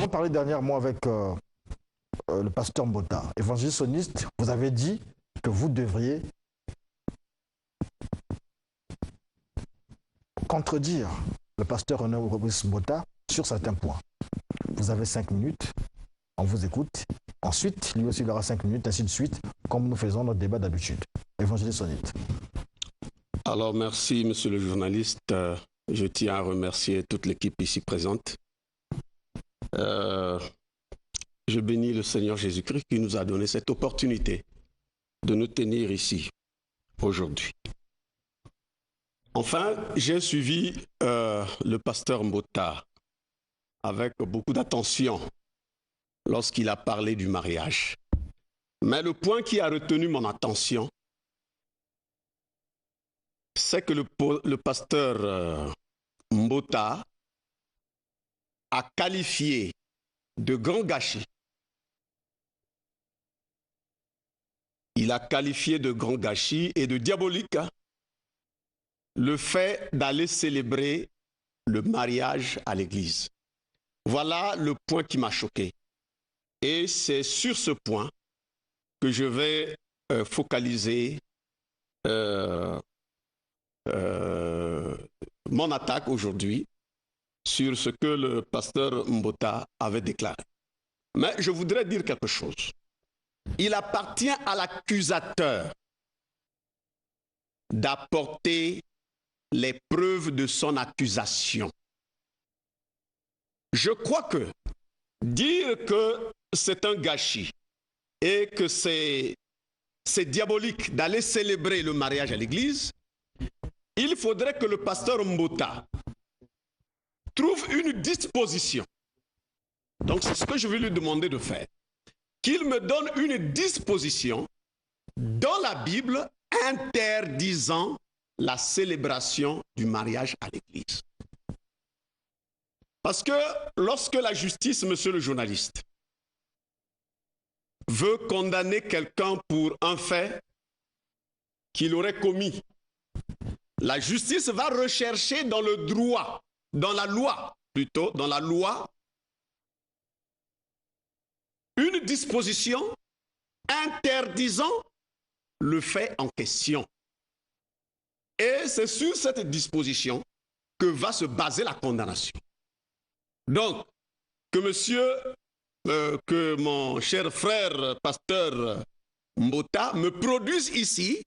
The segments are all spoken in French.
avons parlé dernièrement avec le pasteur Mbota, évangéliste. Vous avez dit que vous devriez contredire le pasteur René Mbota sur certains points. Vous avez 5 minutes, on vous écoute. Ensuite, lui aussi, il aura 5 minutes, ainsi de suite, comme nous faisons notre débat d'habitude. Évangéliste Sonite. Alors, merci, monsieur le journaliste. Je tiens à remercier toute l'équipe ici présente. Je bénis le Seigneur Jésus-Christ qui nous a donné cette opportunité de nous tenir ici aujourd'hui. Enfin, j'ai suivi le pasteur Mbota avec beaucoup d'attention lorsqu'il a parlé du mariage. Mais le point qui a retenu mon attention, c'est que le pasteur Mbota a qualifié de grand gâchis. Il a qualifié de grand gâchis et de diabolique le fait d'aller célébrer le mariage à l'église. Voilà le point qui m'a choqué. Et c'est sur ce point que je vais focaliser mon attaque aujourd'hui sur ce que le pasteur Mbota avait déclaré. Mais je voudrais dire quelque chose. Il appartient à l'accusateur d'apporter les preuves de son accusation. Je crois que dire que c'est un gâchis et que c'est diabolique d'aller célébrer le mariage à l'église, il faudrait que le pasteur Mbota trouve une disposition. Donc c'est ce que je vais lui demander de faire. Qu'il me donne une disposition dans la Bible interdisant la célébration du mariage à l'église. Parce que lorsque la justice, monsieur le journaliste, veut condamner quelqu'un pour un fait qu'il aurait commis, la justice va rechercher dans le droit, dans la loi, une disposition interdisant le fait en question. Et c'est sur cette disposition que va se baser la condamnation. Donc, que mon cher frère pasteur Mbota me produise ici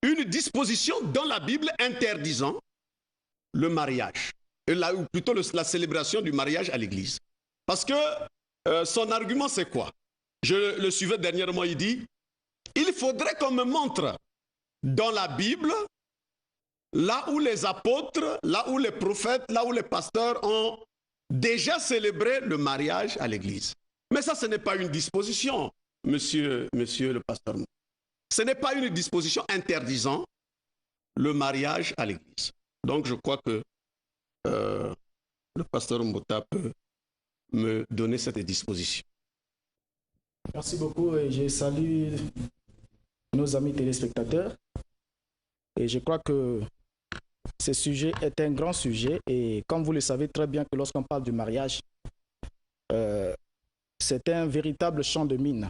une disposition dans la Bible interdisant le mariage, ou plutôt la célébration du mariage à l'église. Parce que son argument c'est quoi? Je le suivais dernièrement, il dit, il faudrait qu'on me montre dans la Bible, là où les apôtres, là où les prophètes, là où les pasteurs ont déjà célébré le mariage à l'église. Mais ça, ce n'est pas une disposition, monsieur le pasteur. Ce n'est pas une disposition interdisant le mariage à l'église. Donc, je crois que le pasteur Mbota peut me donner cette disposition. Merci beaucoup et je salue nos amis téléspectateurs. Et je crois que ce sujet est un grand sujet et comme vous le savez très bien que lorsqu'on parle du mariage, c'est un véritable champ de mine.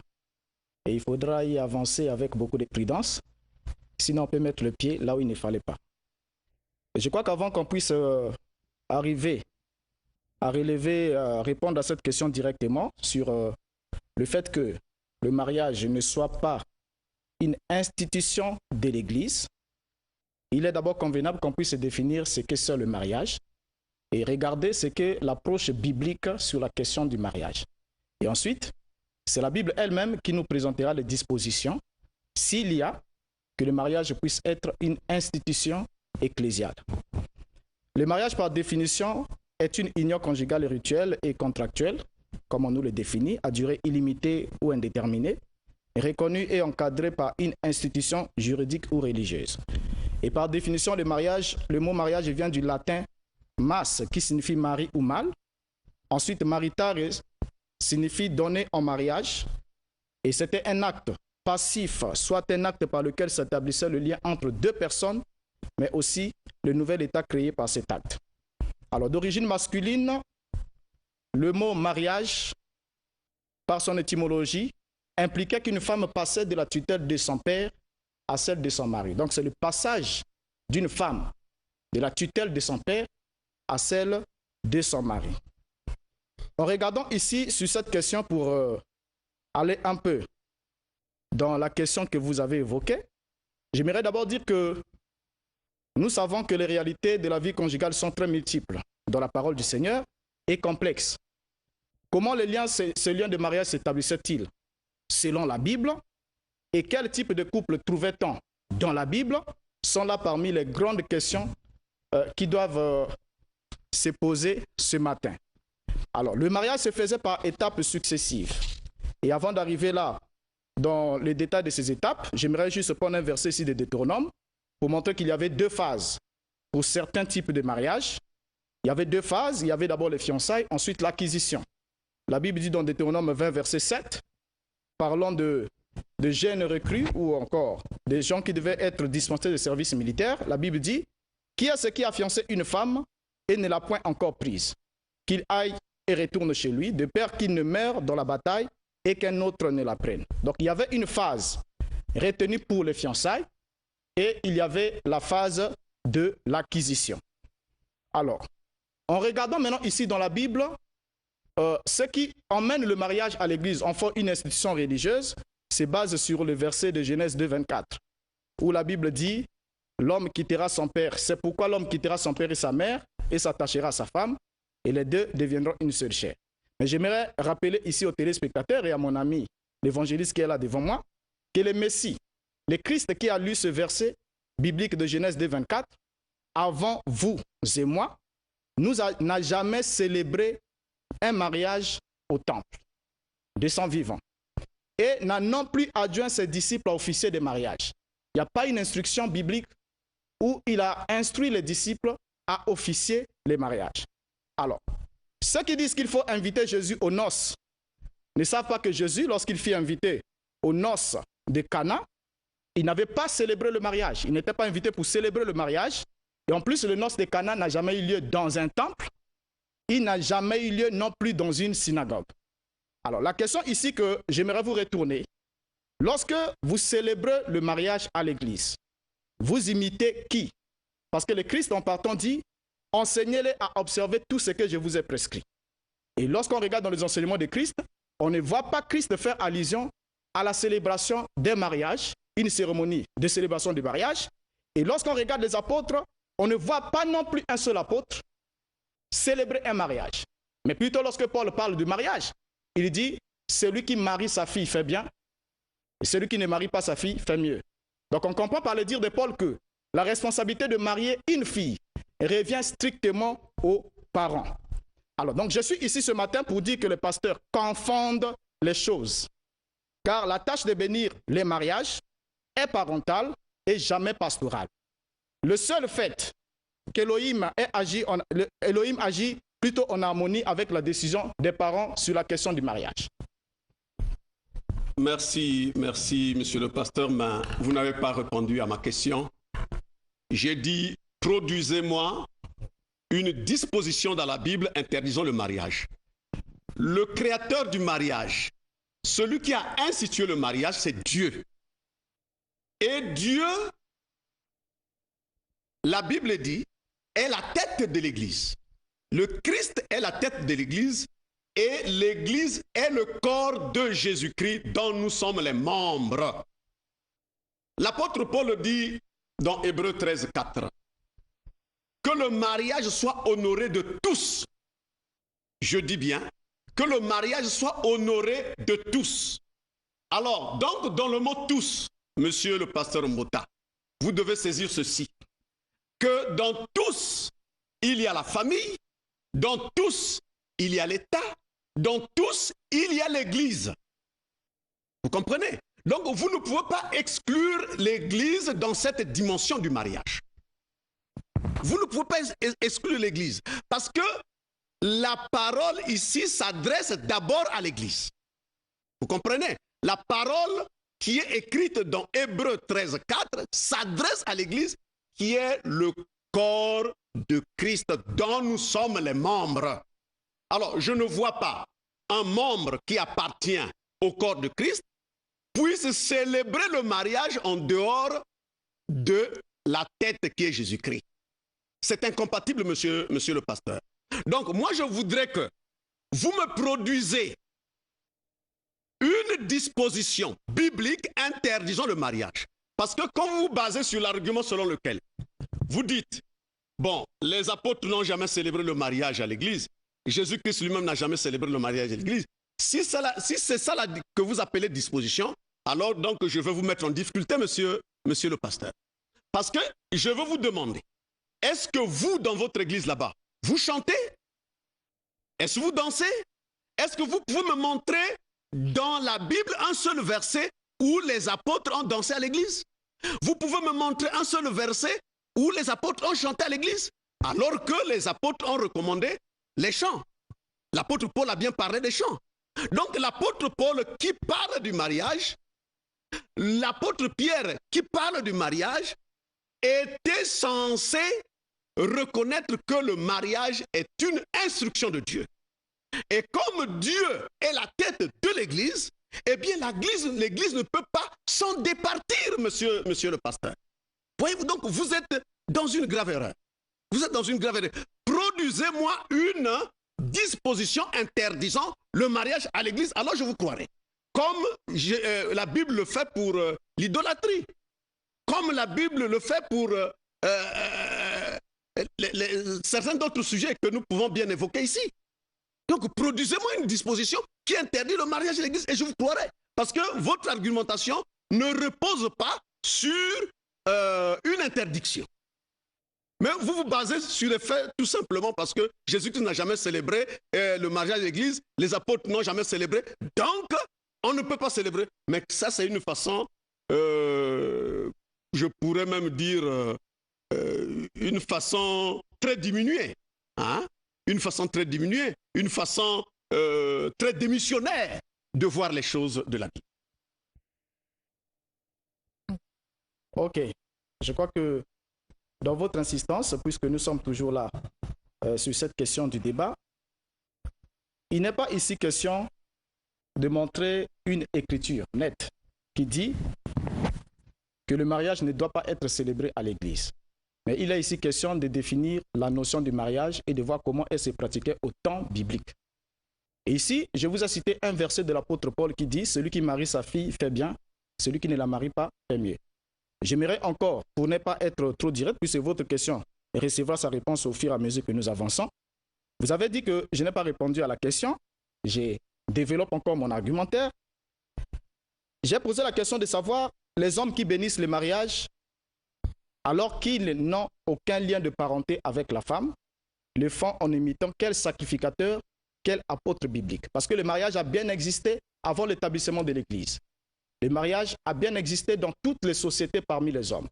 Et il faudra y avancer avec beaucoup de prudence, sinon on peut mettre le pied là où il ne fallait pas. Et je crois qu'avant qu'on puisse arriver à répondre à cette question directement sur le fait que le mariage ne soit pas une institution de l'Église, il est d'abord convenable qu'on puisse définir ce que c'est le mariage et regarder ce qu'est l'approche biblique sur la question du mariage. Et ensuite, c'est la Bible elle-même qui nous présentera les dispositions, s'il y a, que le mariage puisse être une institution ecclésiale. Le mariage, par définition, est une union conjugale rituelle et contractuelle, comme on nous le définit, à durée illimitée ou indéterminée, reconnue et encadrée par une institution juridique ou religieuse. Et par définition, le mot mariage vient du latin mas, qui signifie mari ou mâle. Ensuite, maritare signifie donner en mariage. Et c'était un acte passif, soit un acte par lequel s'établissait le lien entre deux personnes, mais aussi le nouvel état créé par cet acte. Alors, d'origine masculine, le mot mariage, par son étymologie, impliquait qu'une femme passait de la tutelle de son père à celle de son mari. Donc c'est le passage d'une femme de la tutelle de son père à celle de son mari. En regardant ici sur cette question pour aller un peu dans la question que vous avez évoquée, j'aimerais d'abord dire que nous savons que les réalités de la vie conjugale sont très multiples dans la parole du Seigneur et complexes. Comment ce lien de mariage s'établissait-il selon la Bible? Et quel type de couple trouvait-on dans la Bible? Sont là parmi les grandes questions qui doivent se poser ce matin. Alors, le mariage se faisait par étapes successives. Et avant d'arriver là, dans les détails de ces étapes, j'aimerais juste prendre un verset ici de Deutéronome pour montrer qu'il y avait deux phases pour certains types de mariage. Il y avait deux phases. Il y avait d'abord les fiançailles, ensuite l'acquisition. La Bible dit dans Deutéronome 20, verset 7, parlant de jeunes recrues ou encore des gens qui devaient être dispensés de service militaire, la Bible dit « Qui est-ce qui a fiancé une femme et ne l'a point encore prise? Qu'il aille et retourne chez lui, de peur qu'il ne meure dans la bataille et qu'un autre ne la prenne. » Donc il y avait une phase retenue pour les fiançailles et il y avait la phase de l'acquisition. Alors, en regardant maintenant ici dans la Bible, ce qui emmène le mariage à l'église en fait une institution religieuse, se base sur le verset de Genèse 2, 24, où la Bible dit « L'homme quittera son père, c'est pourquoi l'homme quittera son père et sa mère et s'attachera à sa femme, et les deux deviendront une seule chair. » Mais j'aimerais rappeler ici aux téléspectateurs et à mon ami, l'évangéliste qui est là devant moi, que le Messie, le Christ qui a lu ce verset biblique de Genèse 2, 24, avant vous et moi, n'a jamais célébré un mariage au temple de son vivant et n'a non plus adjoint ses disciples à officier de mariage. Il n'y a pas une instruction biblique où il a instruit les disciples à officier les mariages. Alors, ceux qui disent qu'il faut inviter Jésus aux noces ne savent pas que Jésus, lorsqu'il fut invité aux noces de Cana, il n'avait pas célébré le mariage. Il n'était pas invité pour célébrer le mariage. Et en plus, le noces de Cana n'a jamais eu lieu dans un temple. Il n'a jamais eu lieu non plus dans une synagogue. Alors, la question ici que j'aimerais vous retourner, lorsque vous célébrez le mariage à l'église, vous imitez qui? Parce que le Christ en partant dit, enseignez-les à observer tout ce que je vous ai prescrit. Et lorsqu'on regarde dans les enseignements de Christ, on ne voit pas Christ faire allusion à la célébration des mariages, une cérémonie de célébration du mariage. Et lorsqu'on regarde les apôtres, on ne voit pas non plus un seul apôtre célébrer un mariage. Mais plutôt lorsque Paul parle du mariage, il dit, celui qui marie sa fille fait bien, et celui qui ne marie pas sa fille fait mieux. Donc on comprend par le dire de Paul que la responsabilité de marier une fille revient strictement aux parents. Alors donc je suis ici ce matin pour dire que les pasteurs confondent les choses. Car la tâche de bénir les mariages est parentale et jamais pastorale. Le seul fait qu'Élohim agit plutôt en harmonie avec la décision des parents sur la question du mariage. Merci, monsieur le pasteur, mais vous n'avez pas répondu à ma question. J'ai dit, produisez-moi une disposition dans la Bible interdisant le mariage. Le créateur du mariage, celui qui a institué le mariage, c'est Dieu. Et Dieu, la Bible dit, est la tête de l'Église. Le Christ est la tête de l'Église et l'Église est le corps de Jésus-Christ dont nous sommes les membres. L'apôtre Paul dit dans Hébreux 13, 4, que le mariage soit honoré de tous. Je dis bien, que le mariage soit honoré de tous. Alors, donc, dans le mot tous, monsieur le pasteur Mbota, vous devez saisir ceci, que dans tous, il y a la famille, dans tous, il y a l'État, dans tous, il y a l'Église. Vous comprenez? Donc, vous ne pouvez pas exclure l'Église dans cette dimension du mariage. Vous ne pouvez pas exclure l'Église, parce que la parole ici s'adresse d'abord à l'Église. Vous comprenez? La parole qui est écrite dans Hébreux 13, 4 s'adresse à l'Église qui est le corps de Christ dont nous sommes les membres. Alors, je ne vois pas un membre qui appartient au corps de Christ puisse célébrer le mariage en dehors de la tête qui est Jésus-Christ. C'est incompatible, monsieur le pasteur. Donc, moi, je voudrais que vous me produisez une disposition biblique interdisant le mariage. Parce que quand vous vous basez sur l'argument selon lequel vous dites, bon, les apôtres n'ont jamais célébré le mariage à l'église, Jésus-Christ lui-même n'a jamais célébré le mariage à l'église, si c'est ça que vous appelez disposition, alors donc je vais vous mettre en difficulté, monsieur le pasteur. Parce que je veux vous demander, est-ce que vous, dans votre église là-bas, vous chantez? Est-ce que vous dansez? Est-ce que vous pouvez me montrer dans la Bible un seul verset où les apôtres ont dansé à l'église? Vous pouvez me montrer un seul verset où les apôtres ont chanté à l'église? Alors que les apôtres ont recommandé les chants. L'apôtre Paul a bien parlé des chants. Donc l'apôtre Paul qui parle du mariage, l'apôtre Pierre qui parle du mariage, était censé reconnaître que le mariage est une instruction de Dieu. Et comme Dieu est la tête de l'Église, eh bien l'Église ne peut pas s'en départir, monsieur le pasteur. Voyez-vous, donc vous êtes dans une grave erreur. Vous êtes dans une grave erreur. Produisez-moi une disposition interdisant le mariage à l'Église, alors je vous croirai. Comme la Bible le fait pour l'idolâtrie. Comme la Bible le fait pour certains d'autres sujets que nous pouvons bien évoquer ici. Donc, produisez-moi une disposition qui interdit le mariage à l'église et je vous croirai. Parce que votre argumentation ne repose pas sur une interdiction. Mais vous vous basez sur les faits tout simplement parce que Jésus-Christ n'a jamais célébré le mariage à l'église, les apôtres n'ont jamais célébré. Donc, on ne peut pas célébrer. Mais ça, c'est une façon, je pourrais même dire, une façon très diminuée. Hein? Une façon très diminuée, une façon très démissionnaire de voir les choses de la Bible. Ok, je crois que dans votre insistance, puisque nous sommes toujours là sur cette question du débat, il n'est pas ici question de montrer une écriture nette qui dit que le mariage ne doit pas être célébré à l'église. Mais il est ici question de définir la notion du mariage et de voir comment elle se pratiquait au temps biblique. Et ici, je vous ai cité un verset de l'apôtre Paul qui dit « Celui qui marie sa fille fait bien, celui qui ne la marie pas fait mieux ». J'aimerais encore, pour ne pas être trop direct, puisque votre question recevra sa réponse au fur et à mesure que nous avançons. Vous avez dit que je n'ai pas répondu à la question. Je développe encore mon argumentaire. J'ai posé la question de savoir les hommes qui bénissent le mariage alors qu'ils n'ont aucun lien de parenté avec la femme, le font en imitant quel sacrificateur, quel apôtre biblique. Parce que le mariage a bien existé avant l'établissement de l'Église. Le mariage a bien existé dans toutes les sociétés parmi les hommes.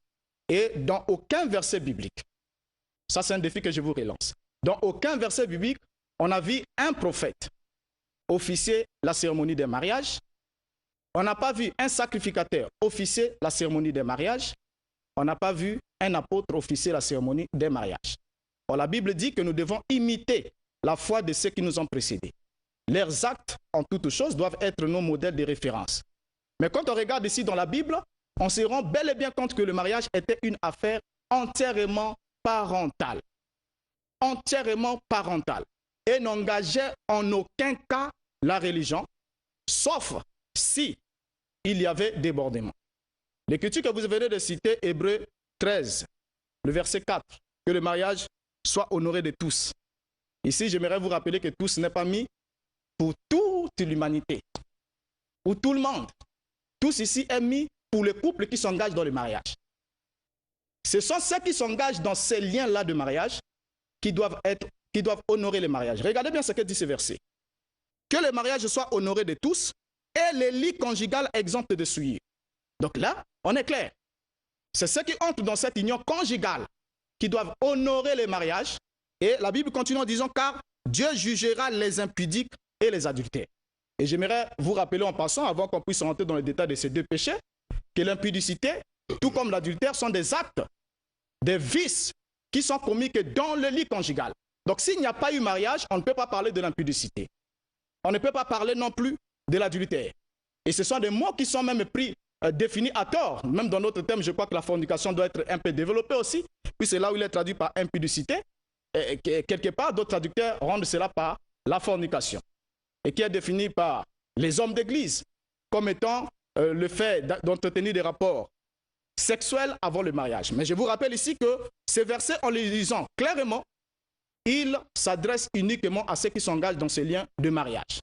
Et dans aucun verset biblique, ça c'est un défi que je vous relance, dans aucun verset biblique, on a vu un prophète officier la cérémonie des mariages. On n'a pas vu un sacrificateur officier la cérémonie des mariages. On n'a pas vu un apôtre officier la cérémonie des mariages. Or, la Bible dit que nous devons imiter la foi de ceux qui nous ont précédés. Leurs actes, en toutes choses, doivent être nos modèles de référence. Mais quand on regarde ici dans la Bible, on se rend bel et bien compte que le mariage était une affaire entièrement parentale. Entièrement parentale. Et n'engageait en aucun cas la religion, sauf si il y avait débordement. L'écriture que vous venez de citer, Hébreux 13, le verset 4, que le mariage soit honoré de tous. Ici, j'aimerais vous rappeler que tous n'est pas mis pour toute l'humanité, pour tout le monde. Tous ici est mis pour les couples qui s'engagent dans le mariage. Ce sont ceux qui s'engagent dans ces liens-là de mariage qui doivent honorer le mariage. Regardez bien ce que dit ce verset. Que le mariage soit honoré de tous et les lits conjugales exemptés de souillure. Donc là, on est clair. C'est ceux qui entrent dans cette union conjugale qui doivent honorer le mariage. Et la Bible continue en disant, car Dieu jugera les impudiques et les adultères. Et j'aimerais vous rappeler en passant, avant qu'on puisse rentrer dans les détails de ces deux péchés, que l'impudicité, tout comme l'adultère, sont des actes, des vices qui sont commis que dans le lit conjugal. Donc s'il n'y a pas eu mariage, on ne peut pas parler de l'impudicité. On ne peut pas parler non plus de l'adultère. Et ce sont des mots qui sont même définis à tort. Même dans notre thème, je crois que la fornication doit être un peu développée aussi, puis c'est là où il est traduit par impudicité. Et quelque part, d'autres traducteurs rendent cela par la fornication. Et qui est défini par les hommes d'église comme étant le fait d'entretenir des rapports sexuels avant le mariage. Mais je vous rappelle ici que ces versets, en les lisant clairement, ils s'adressent uniquement à ceux qui s'engagent dans ces liens de mariage.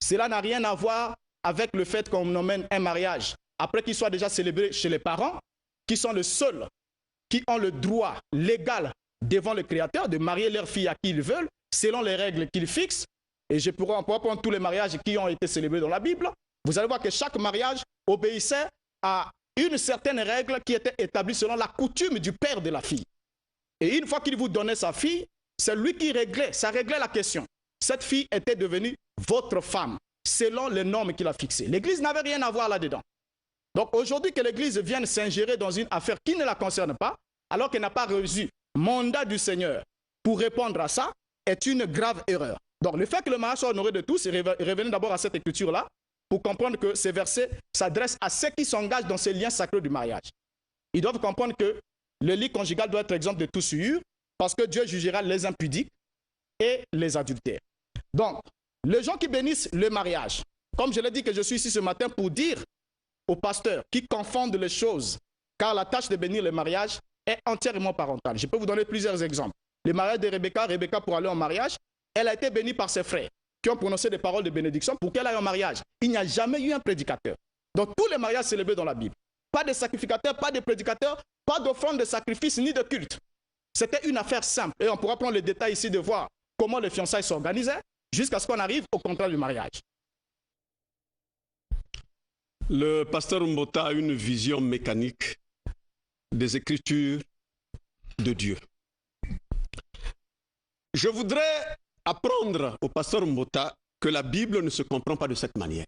Cela n'a rien à voir avec le fait qu'on emmène un mariage après qu'il soit déjà célébré chez les parents, qui sont les seuls qui ont le droit légal devant le Créateur de marier leur fille à qui ils veulent, selon les règles qu'ils fixent. Et on pourra prendre tous les mariages qui ont été célébrés dans la Bible. Vous allez voir que chaque mariage obéissait à une certaine règle qui était établie selon la coutume du père de la fille. Et une fois qu'il vous donnait sa fille, c'est lui qui réglait, ça réglait la question. Cette fille était devenue votre femme, selon les normes qu'il a fixées. L'Église n'avait rien à voir là-dedans. Donc aujourd'hui que l'Église vienne s'ingérer dans une affaire qui ne la concerne pas, alors qu'elle n'a pas reçu mandat du Seigneur pour répondre à ça, est une grave erreur. Donc le fait que le mariage soit honoré de tous, revenez d'abord à cette écriture-là, pour comprendre que ces versets s'adressent à ceux qui s'engagent dans ces liens sacrés du mariage. Ils doivent comprendre que le lit conjugal doit être exempt de toute souillure, parce que Dieu jugera les impudiques et les adultères. Donc, les gens qui bénissent le mariage, comme je l'ai dit que je suis ici ce matin pour dire aux pasteurs qui confondent les choses, car la tâche de bénir le mariage est entièrement parentale. Je peux vous donner plusieurs exemples. Le mariage de Rebecca pour aller en mariage, elle a été bénie par ses frères qui ont prononcé des paroles de bénédiction pour qu'elle aille en mariage. Il n'y a jamais eu un prédicateur. Donc tous les mariages célébrés dans la Bible, pas de sacrificateurs, pas de prédicateurs, pas d'offrande de sacrifice ni de culte. C'était une affaire simple. Et on pourra prendre le détail ici de voir comment les fiançailles s'organisaient jusqu'à ce qu'on arrive au contrat du mariage. Le pasteur Mbota a une vision mécanique des Écritures de Dieu. Je voudrais apprendre au pasteur Mbota que la Bible ne se comprend pas de cette manière.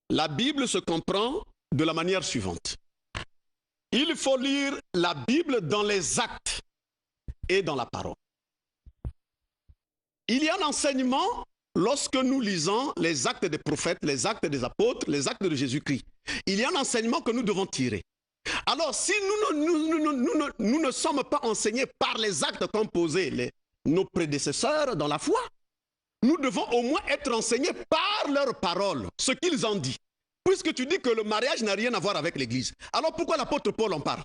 La Bible se comprend de la manière suivante. Il faut lire la Bible dans les actes et dans la parole. Il y a un enseignement lorsque nous lisons les actes des prophètes, les actes des apôtres, les actes de Jésus-Christ. Il y a un enseignement que nous devons tirer. Alors, si nous ne sommes pas enseignés par les actes qu'ont posés nos prédécesseurs dans la foi, nous devons au moins être enseignés par leurs paroles, ce qu'ils ont dit. Puisque tu dis que le mariage n'a rien à voir avec l'Église, alors pourquoi l'apôtre Paul en parle?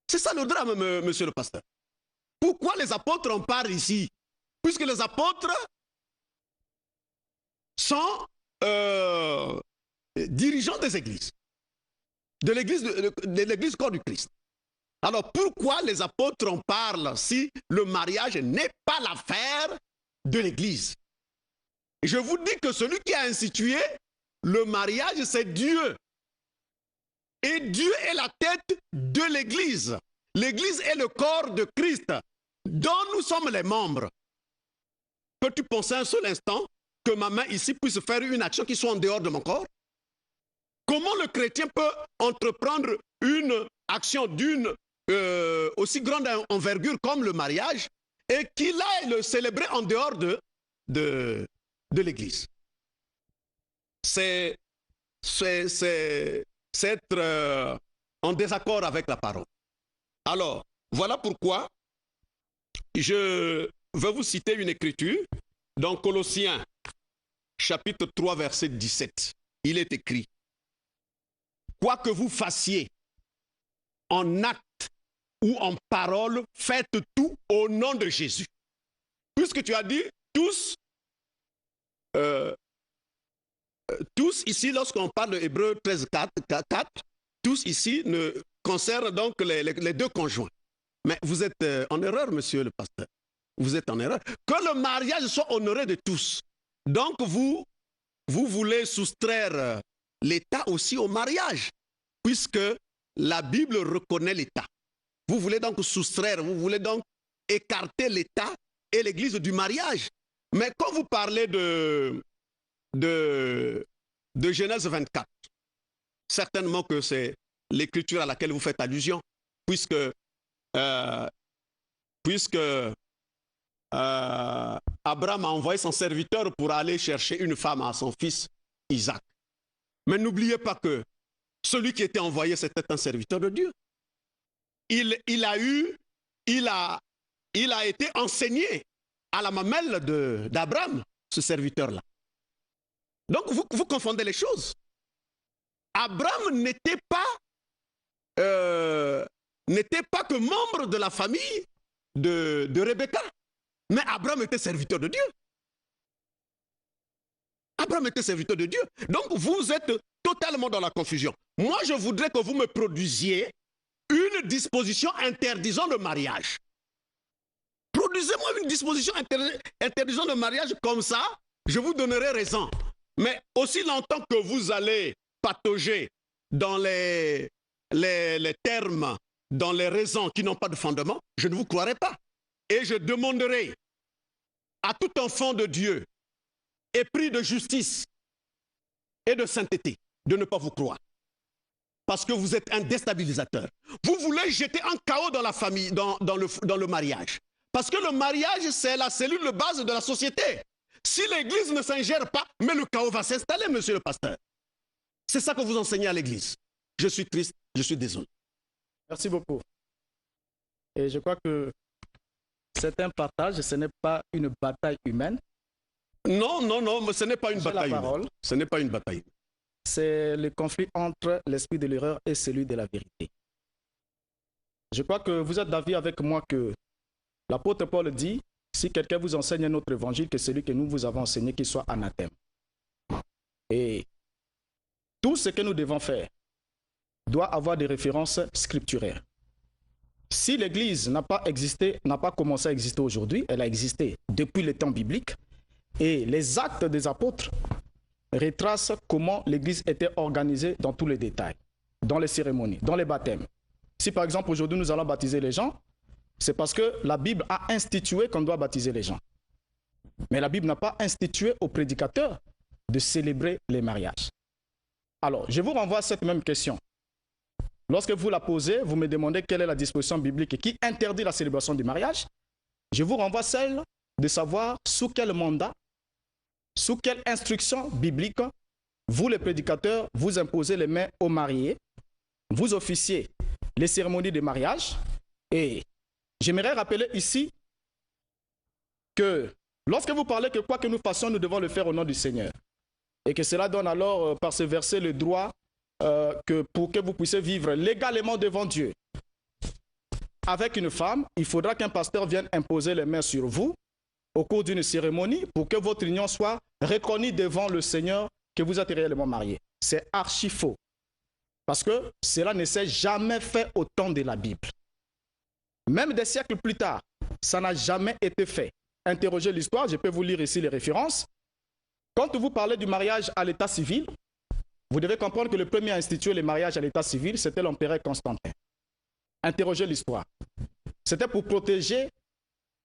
C'est ça le drame, monsieur le pasteur. Pourquoi les apôtres en parlent ici? Puisque les apôtres sont dirigeants des églises, de l'église corps du Christ. Alors pourquoi les apôtres en parlent si le mariage n'est pas l'affaire de l'église? Je vous dis que celui qui a institué le mariage, c'est Dieu. Et Dieu est la tête de l'église. L'église est le corps de Christ, dont nous sommes les membres. Peux-tu penser un seul instant que ma main ici puisse faire une action qui soit en dehors de mon corps? Comment le chrétien peut entreprendre une action d'une aussi grande envergure comme le mariage et qu'il aille le célébrer en dehors de l'église? C'est être en désaccord avec la parole. Alors, voilà pourquoi je vais vous citer une écriture dans Colossiens chapitre 3 verset 17. Il est écrit: quoi que vous fassiez en acte ou en parole, faites tout au nom de Jésus. Puisque tu as dit tous, tous ici, lorsqu'on parle de Hébreux 13, 4, tous ici ne concernent donc les deux conjoints. Mais vous êtes en erreur, monsieur le pasteur. Vous êtes en erreur. Que le mariage soit honoré de tous. Donc vous voulez soustraire l'État aussi au mariage, puisque la Bible reconnaît l'État. Vous voulez donc soustraire, vous voulez donc écarter l'État et l'Église du mariage. Mais quand vous parlez de Genèse 24, certainement que c'est l'écriture à laquelle vous faites allusion, puisque Abraham a envoyé son serviteur pour aller chercher une femme à son fils Isaac. Mais n'oubliez pas que celui qui était envoyé, c'était un serviteur de Dieu. Il a été enseigné à la mamelle d'Abraham, ce serviteur-là. Donc vous confondez les choses. Abraham n'était pas que membre de la famille de Rebecca, mais Abraham était serviteur de Dieu. Abraham était serviteur de Dieu. Donc vous êtes totalement dans la confusion. Moi, je voudrais que vous me produisiez une disposition interdisant le mariage. Produisez-moi une disposition interdisant le mariage, comme ça, je vous donnerai raison. Mais aussi longtemps que vous allez patauger dans les termes, dans les raisons qui n'ont pas de fondement, je ne vous croirai pas. Et je demanderai à tout enfant de Dieu, épris de justice et de sainteté, de ne pas vous croire. Parce que vous êtes un déstabilisateur. Vous voulez jeter un chaos dans la famille, dans le mariage. Parce que le mariage, c'est la cellule de base de la société. Si l'Église ne s'ingère pas, mais le chaos va s'installer, monsieur le pasteur. C'est ça que vous enseignez à l'Église. Je suis triste, je suis désolé. Merci beaucoup. Et je crois que c'est un partage, ce n'est pas une bataille humaine. Non, mais ce n'est pas une bataille humaine. Ce n'est pas une bataille. C'est le conflit entre l'esprit de l'erreur et celui de la vérité. Je crois que vous êtes d'avis avec moi que l'apôtre Paul dit, si quelqu'un vous enseigne un autre évangile que celui que nous vous avons enseigné, qu'il soit anathème. Et tout ce que nous devons faire doit avoir des références scripturaires. Si l'Église n'a pas commencé à exister aujourd'hui, elle a existé depuis les temps bibliques, et les actes des apôtres retracent comment l'Église était organisée dans tous les détails, dans les cérémonies, dans les baptêmes. Si par exemple aujourd'hui nous allons baptiser les gens, c'est parce que la Bible a institué qu'on doit baptiser les gens. Mais la Bible n'a pas institué aux prédicateurs de célébrer les mariages. Alors, je vous renvoie à cette même question. Lorsque vous la posez, vous me demandez quelle est la disposition biblique qui interdit la célébration du mariage. Je vous renvoie à celle de savoir sous quel mandat, sous quelle instruction biblique, vous les prédicateurs, vous imposez les mains aux mariés, vous officiez les cérémonies de mariage. Et j'aimerais rappeler ici que lorsque vous parlez que quoi que nous fassions, nous devons le faire au nom du Seigneur. Et que cela donne alors par ce verset le droit pour que vous puissiez vivre légalement devant Dieu. Avec une femme, il faudra qu'un pasteur vienne imposer les mains sur vous au cours d'une cérémonie pour que votre union soit reconnue devant le Seigneur que vous êtes réellement mariés. C'est archi faux. Parce que cela ne s'est jamais fait au temps de la Bible. Même des siècles plus tard, ça n'a jamais été fait. Interrogez l'histoire, je peux vous lire ici les références. Quand vous parlez du mariage à l'état civil, vous devez comprendre que le premier à instituer le mariage à l'état civil, c'était l'empereur Constantin. Interrogez l'histoire. C'était pour protéger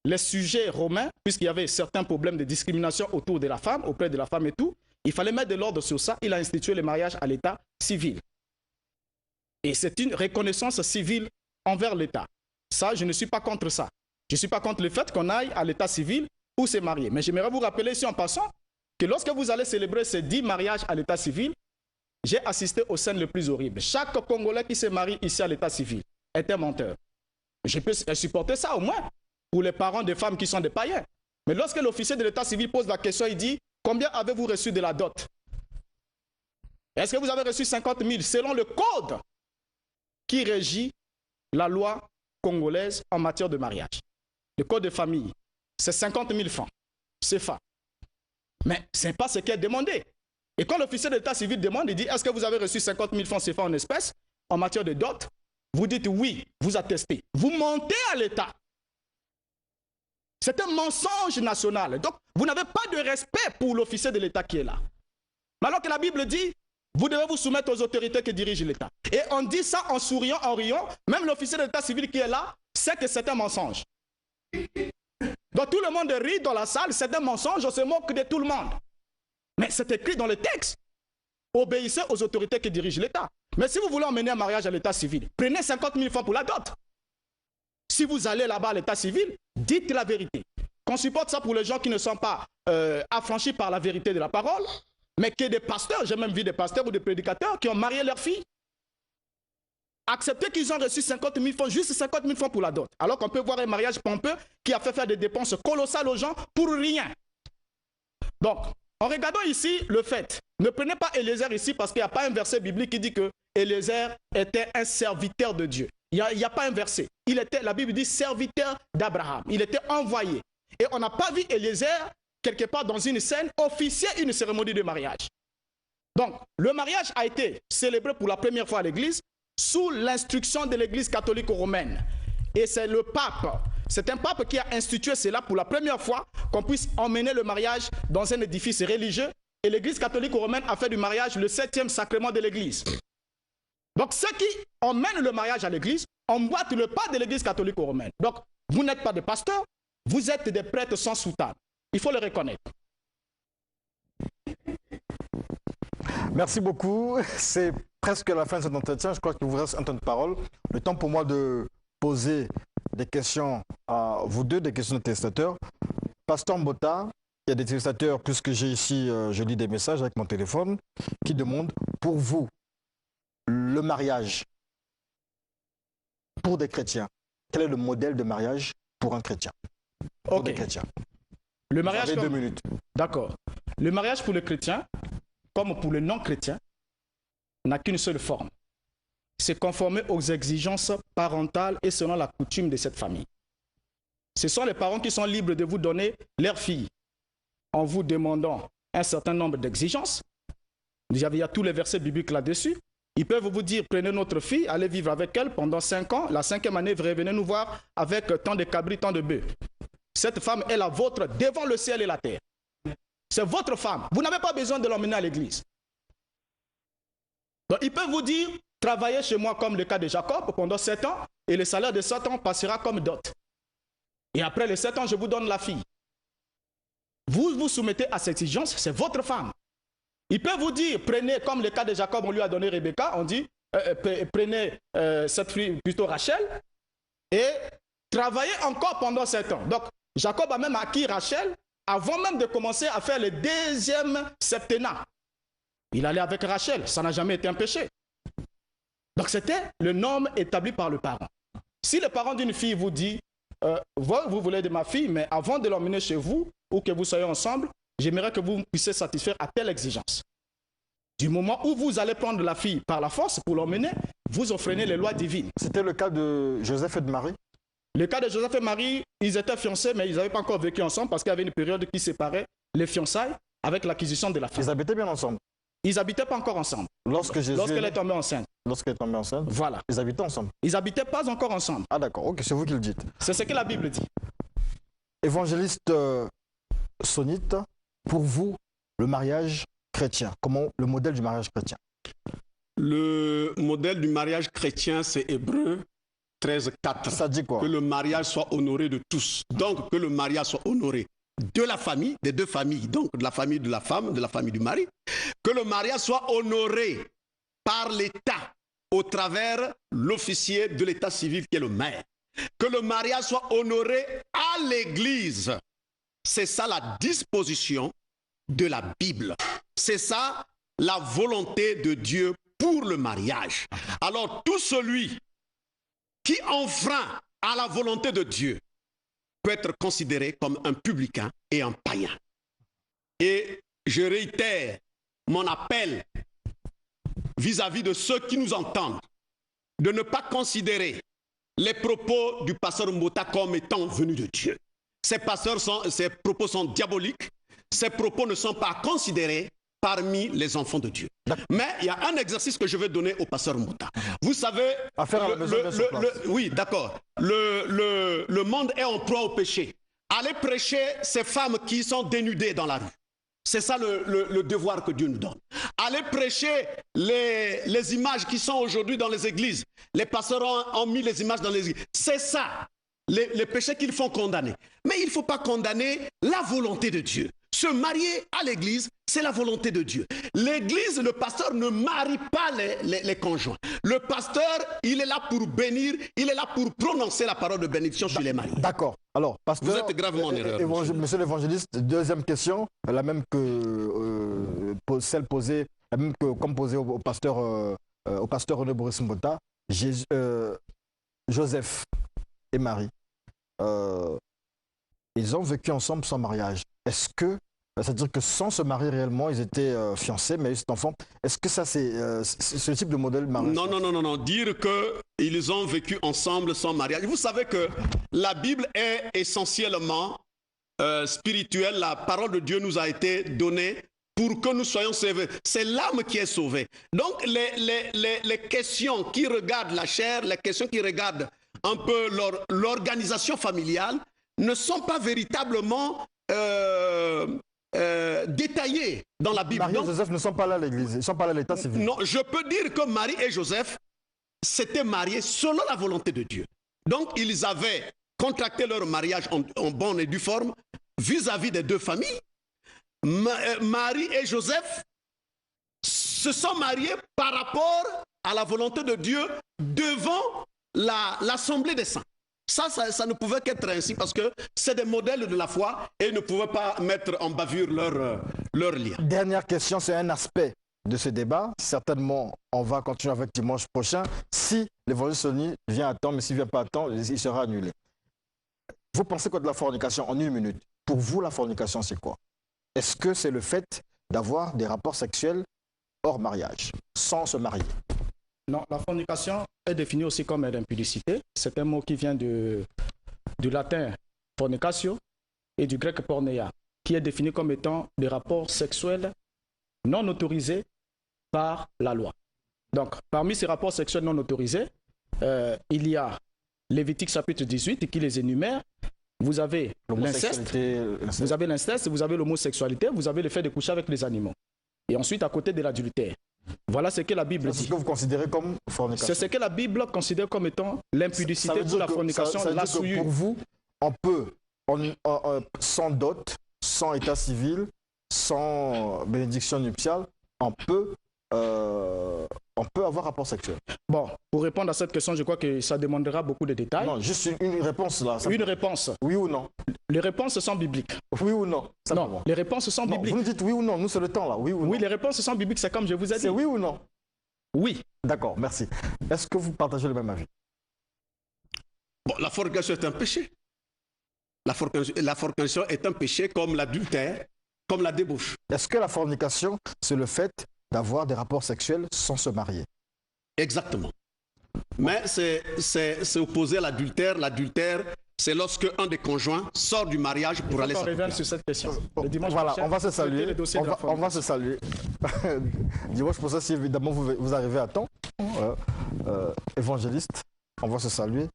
les sujets romains, puisqu'il y avait certains problèmes de discrimination autour de la femme, auprès de la femme et tout. Il fallait mettre de l'ordre sur ça. Il a institué le mariage à l'état civil. Et c'est une reconnaissance civile envers l'État. Ça, je ne suis pas contre ça. Je ne suis pas contre le fait qu'on aille à l'état civil pour se marier. Mais j'aimerais vous rappeler ici en passant que lorsque vous allez célébrer ces 10 mariages à l'état civil, j'ai assisté aux scènes les plus horribles. Chaque Congolais qui se marie ici à l'état civil est un menteur. Je peux supporter ça au moins pour les parents des femmes qui sont des païens. Mais lorsque l'officier de l'état civil pose la question, il dit « Combien avez-vous reçu de la dot ?» Est-ce que vous avez reçu 50 000 selon le code qui régit la loi congolaise en matière de mariage? Le code de famille, c'est 50 000 francs, CFA. Mais ce n'est pas ce qui est demandé. Et quand l'officier de l'état civil demande, il dit, est-ce que vous avez reçu 50 000 francs CFA en espèces, en matière de dot? Vous dites oui, vous attestez. Vous mentez à l'État. C'est un mensonge national. Donc, vous n'avez pas de respect pour l'officier de l'État qui est là. Mais alors que la Bible dit, vous devez vous soumettre aux autorités qui dirigent l'État. Et on dit ça en souriant, en riant. Même l'officier de l'état civil qui est là sait que c'est un mensonge. Donc tout le monde rit dans la salle, c'est un mensonge, on se moque de tout le monde. Mais c'est écrit dans le texte. Obéissez aux autorités qui dirigent l'État. Mais si vous voulez emmener un mariage à l'état civil, prenez 50 000 francs pour la dot. Si vous allez là-bas à l'état civil, dites la vérité. qu'on supporte ça pour les gens qui ne sont pas affranchis par la vérité de la parole, mais que des pasteurs, j'ai même vu des pasteurs ou des prédicateurs qui ont marié leur fille. Accepter qu'ils ont reçu 50 000 francs, juste 50 000 francs pour la dot. Alors qu'on peut voir un mariage pompeux qui a fait faire des dépenses colossales aux gens pour rien. Donc, en regardant ici le fait, ne prenez pas Eliezer ici parce qu'il n'y a pas un verset biblique qui dit que Eliezer était un serviteur de Dieu. Il n'y a pas un verset. La Bible dit serviteur d'Abraham. Il était envoyé. Et on n'a pas vu Eliezer quelque part dans une scène officier une cérémonie de mariage. Donc, le mariage a été célébré pour la première fois à l'église sous l'instruction de l'église catholique romaine. Et c'est le pape, c'est un pape qui a institué cela pour la première fois, qu'on puisse emmener le mariage dans un édifice religieux. Et l'église catholique romaine a fait du mariage le 7e sacrement de l'église. Donc ceux qui emmènent le mariage à l'église emboîtent le pas de l'église catholique romaine. Donc vous n'êtes pas des pasteurs, vous êtes des prêtres sans soutane. Il faut le reconnaître. Merci beaucoup. C'est presque la fin de cet entretien. Je crois qu'il vous reste un temps de parole. Le temps pour moi de poser des questions à vous deux, des questions de téléspectateurs. Pasteur Mbota, il y a des téléspectateurs, plus que j'ai ici, je lis des messages avec mon téléphone, qui demandent, pour vous, le mariage pour des chrétiens, quel est le modèle de mariage pour un chrétien? Pour des chrétiens. Le mariage vous avez 2 minutes. D'accord. Le mariage pour le chrétien, comme pour le non-chrétien, n'a qu'une seule forme. C'est conformer aux exigences parentales et selon la coutume de cette famille. Ce sont les parents qui sont libres de vous donner leur fille en vous demandant un certain nombre d'exigences. Il y a tous les versets bibliques là-dessus. Ils peuvent vous dire, prenez notre fille, allez vivre avec elle pendant 5 ans. La 5e année, revenez nous voir avec tant de cabris, tant de bœufs. Cette femme est la vôtre devant le ciel et la terre. C'est votre femme. Vous n'avez pas besoin de l'emmener à l'église. Donc, ils peuvent vous dire, travaillez chez moi comme le cas de Jacob pendant 7 ans et le salaire de 7 ans passera comme dot. Et après les 7 ans, je vous donne la fille. Vous vous soumettez à cette exigence, c'est votre femme. Ils peuvent vous dire, prenez, comme le cas de Jacob, on lui a donné Rebecca, on dit, prenez cette fille, plutôt Rachel, et travaillez encore pendant 7 ans. Donc, Jacob a même acquis Rachel avant même de commencer à faire le 2e septennat. Il allait avec Rachel, ça n'a jamais été un péché. Donc, c'était le norme établi par le parent. Si le parent d'une fille vous dit, vous voulez de ma fille, mais avant de l'emmener chez vous, ou que vous soyez ensemble, j'aimerais que vous puissiez satisfaire à telle exigence. Du moment où vous allez prendre la fille par la force pour l'emmener, vous offrez les lois divines. C'était le cas de Joseph et de Marie? Le cas de Joseph et Marie, ils étaient fiancés, mais ils n'avaient pas encore vécu ensemble parce qu'il y avait une période qui séparait les fiançailles avec l'acquisition de la femme. Ils habitaient bien ensemble? Ils n'habitaient pas encore ensemble. Lorsqu'elle est tombée enceinte. Lorsqu'elle est tombée enceinte? Voilà. Ils habitaient ensemble? Ils n'habitaient pas encore ensemble. Ah d'accord, ok, c'est vous qui le dites. C'est ce que la Bible dit. Évangéliste Sonite, pour vous, le mariage chrétien, comment le modèle du mariage chrétien? Le modèle du mariage chrétien, c'est Hébreux 13:4. Ça dit quoi? Que le mariage soit honoré de tous. Donc, que le mariage soit honoré de la famille, des deux familles, donc de la famille de la femme, de la famille du mari. Que le mariage soit honoré par l'État au travers l'officier de l'État civil qui est le maire. Que le mariage soit honoré à l'Église. C'est ça la disposition de la Bible. C'est ça la volonté de Dieu pour le mariage. Alors tout celui qui enfreint à la volonté de Dieu peut être considéré comme un publicain et un païen. Et je réitère mon appel vis-à-vis de ceux qui nous entendent, de ne pas considérer les propos du pasteur Mbota comme étant venus de Dieu. Ces propos sont diaboliques, ces propos ne sont pas considérés parmi les enfants de Dieu. Mais il y a un exercice que je vais donner au pasteur Mbota. Vous savez, oui, d'accord. Le monde est en proie au péché. Allez prêcher ces femmes qui sont dénudées dans la rue. C'est ça le devoir que Dieu nous donne. Allez prêcher les images qui sont aujourd'hui dans les églises. Les pasteurs ont mis les images dans les églises. C'est ça, les péchés qu'ils font condamner. Mais il ne faut pas condamner la volonté de Dieu. Se marier à l'église, c'est la volonté de Dieu. L'église, le pasteur ne marie pas les conjoints. Le pasteur, il est là pour bénir, il est là pour prononcer la parole de bénédiction sur les maris. D'accord. Alors, pasteur, Vous êtes gravement en erreur. Monsieur l'évangéliste, deuxième question, la même que celle posée, la même que comme posée au pasteur René Boris Mbota. Joseph et Marie, ils ont vécu ensemble sans mariage. Est-ce que, c'est-à-dire que sans se marier réellement, ils étaient fiancés, mais cet enfant, est-ce que ça c'est ce type de modèle mariage? Non. Dire qu'ils ont vécu ensemble sans mariage. Vous savez que la Bible est essentiellement spirituelle. La parole de Dieu nous a été donnée pour que nous soyons sauvés. C'est l'âme qui est sauvée. Donc les questions qui regardent la chair, les questions qui regardent un peu l'organisation familiale ne sont pas véritablement détaillées dans la Bible. Marie et Joseph ne sont pas là à l'église, ils ne sont pas là à l'état civil. Non, je peux dire que Marie et Joseph s'étaient mariés selon la volonté de Dieu. Donc ils avaient contracté leur mariage en bonne et due forme vis-à-vis des deux familles. Marie et Joseph se sont mariés par rapport à la volonté de Dieu devant l'assemblée des saints. Ça ne pouvait qu'être ainsi parce que c'est des modèles de la foi et ils ne pouvaient pas mettre en bavure leur lien. Dernière question, c'est un aspect de ce débat. Certainement, on va continuer avec dimanche prochain. Si l'évangile Sony vient à temps, mais s'il ne vient pas à temps, il sera annulé. Vous pensez quoi de la fornication en une minute? Pour vous, la fornication, c'est quoi? Est-ce que c'est le fait d'avoir des rapports sexuels hors mariage, sans se marier? Non, la fornication est définie aussi comme l'impudicité. C'est un mot qui vient du latin fornicatio et du grec porneia, qui est défini comme étant des rapports sexuels non autorisés par la loi. Donc, parmi ces rapports sexuels non autorisés, il y a Lévitique chapitre 18 qui les énumère. Vous avez l'inceste, vous avez l'homosexualité, vous avez le fait de coucher avec les animaux. Et ensuite, à côté de l'adultère. Voilà ce que la Bible dit. C'est ce que vous considérez comme fornication. C'est ce que la Bible considère comme étant l'impudicité pour la fornication, la souillure. Pour vous, on peut, sans dot, sans état civil, sans bénédiction nuptiale, on peut avoir rapport sexuel. Bon, pour répondre à cette question, je crois que ça demandera beaucoup de détails. Non, juste une réponse là. Une réponse. Oui ou non? Les réponses sont bibliques. Oui ou non? Non, les réponses sont bibliques. Vous nous dites oui ou non, nous c'est le temps là, oui ou non? Oui, les réponses sont bibliques, c'est comme je vous ai dit. C'est oui ou non? Oui. D'accord, merci. Est-ce que vous partagez le même avis? Bon, la fornication est un péché. La fornication est un péché comme l'adultère, comme la débauche. Est-ce que la fornication, c'est le fait d'avoir des rapports sexuels sans se marier? Exactement. Mais c'est opposé à l'adultère. L'adultère, c'est lorsque un des conjoints sort du mariage pour aller s'accomplir. On revient sur cette question. Le dimanche voilà, prochain, on va se saluer. On va se saluer. Dimanche prochain, si évidemment vous arrivez à temps, évangéliste, on va se saluer.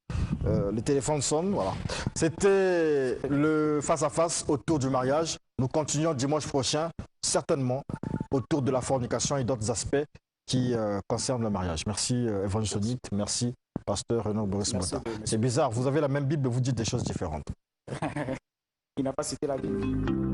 Les téléphones sonnent, voilà. C'était le face-à-face autour du mariage. Nous continuons dimanche prochain, certainement, autour de la fornication et d'autres aspects qui concernent le mariage. Merci, évangéliste Sonite. Merci, pasteur René Boris Mbota. C'est bizarre, vous avez la même Bible, vous dites des choses différentes. Il n'a pas cité la Bible.